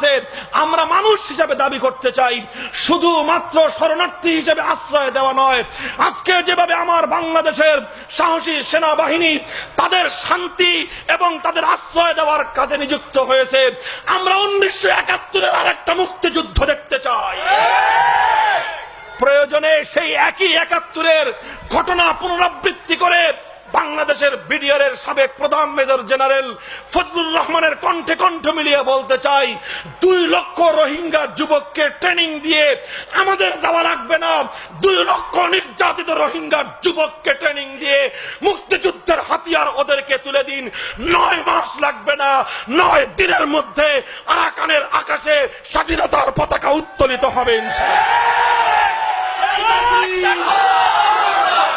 আছে, আমরা মানুষ হিসেবে দাবি করতে চাই, শুধুমাত্র শরণার্থী হিসেবে আশ্রয় দেওয়া নয়। আজকে যেভাবে আমার বাংলাদেশের সাহসী সেনাবাহিনী তাদের শান্তি এবং তাদের আশ্রয় দেওয়ার কাজে নিযুক্ত হয়েছে, আমরা 1971-এর আরেকটা মুক্তিযুদ্ধ দেখতে চাই। প্রয়োজনে সেই একই 71-এর ঘটনা পুনরাবৃত্তি করে বাংলাদেশের বিডিআর এর সাবেক প্রধান মেজর জেনারেল ফজলুর রহমানের কণ্ঠে কণ্ঠ মিলিয়ে বলতে চাই, 2 লক্ষ রোহিঙ্গা যুবককে ট্রেনিং দিয়ে আমাদের যাওয়া লাগবে না। 2 লক্ষ নির্যাতিত রোহিঙ্গা যুবককে ট্রেনিং দিয়ে মুক্তিযুদ্ধের হাতিয়ার ওদেরকে তুলে দিন। 9 মাস লাগবে না, 9 দিনের মধ্যে আরাকানের আকাশে স্বাধীনতার পতাকা উত্তোলিত হবে ইনশাআল্লাহ।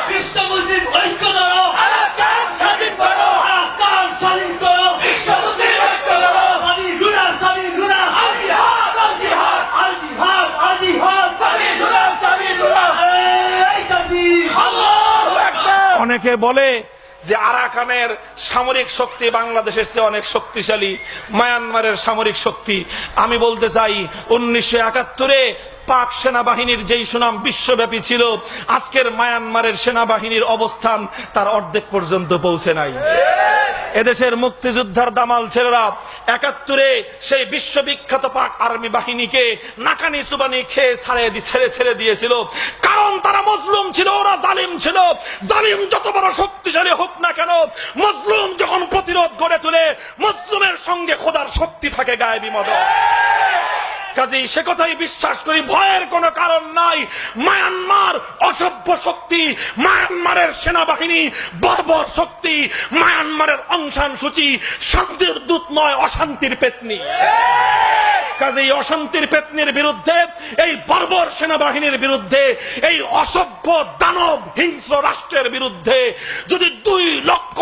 বিশ্ব মুসলিম ঐক্য করো, আরাকান স্বাধীন করো, আরাকান স্বাধীন করো, বিশ্ব মুসলিম ঐক্য করো। সাবিলুনা সাবিলুনা, আল জিহাদ আল জিহাদ, আল জিহাদ আল জিহাদ, সাবিলুনা সাবিলুনা, এই তাকবীর, আল্লাহু আকবার। অনেকে বলে যে আরাকানের সামরিক শক্তি বাংলাদেশের চেয়ে অনেক শক্তিশালী, মায়ানমারের সামরিক শক্তি। আমি বলতে চাই 1971-এ পাক সেনাবাহিনীর যেই সুনাম বিশ্বব্যাপী ছিল, আজকের মায়ানমারের সেনাবাহিনীর অবস্থান তার অর্ধেক পর্যন্ত পৌঁছে নাই। এদেশের মুক্তিযোদ্ধার দামাল ছেলেরা 71-এ সেই বিশ্ববিখ্যাত পাক আর্মি বাহিনীকে নাকানি চুবানি খেয়ে ছেড়ে দিয়েছিল, কারণ তারা মজলুম ছিল, ওরা জালিম ছিল। জালিম যত বড় শক্তিশালী হোক না কেন, মজলুম যখন প্রতিরোধ গড়ে তোলে, মজলুমের সঙ্গে খোদার শক্তি থাকে গায়েবী মদদ। কাজেই সে কথাই বিশ্বাস করি, ভয়ের কোনো কারণ নাই। মায়ানমার অসভ্য শক্তি, মায়ানমারের সেনাবাহিনী বর্বর শক্তি, মায়ানমারের অং সান সূচি শান্তির দূত নয়, অশান্তির পেতনি। কাজেই অশান্তির পেতনির বিরুদ্ধে, এই বর্বর সেনাবাহিনীর বিরুদ্ধে, এই অসভ্য দানব হিংস্র রাষ্ট্রের বিরুদ্ধে যদি 2 লক্ষ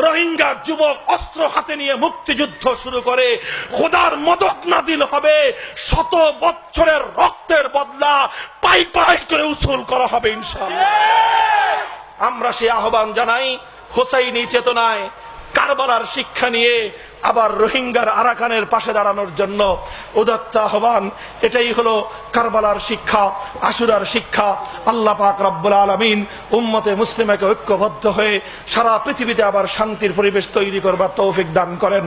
রোহিঙ্গা যুবক অস্ত্র হাতে নিয়ে মুক্তিযুদ্ধ শুরু করে, খোদার মদদ নাজিল হবে। 100 বছরের রক্তের বদলা পাই পাই করে উসুল করা হবে ইনশাআল্লাহ। আমরা সেই আহ্বান জানাই হোসাইনি চেতনায়, কারবালার শিক্ষা নিয়ে আবার রোহিঙ্গার আরাকানের পাশে দাঁড়ানোর জন্য উদাত্ত আহ্বান। এটাই হলো কারবালার শিক্ষা, আশুরার শিক্ষা। আল্লাহ পাক রব্বুল আলামিন উম্মতে মুসলিমাকে ঐক্যবদ্ধ হয়ে সারা পৃথিবীতে আবার শান্তির পরিবেশ তৈরি করবার তৌফিক দান করেন।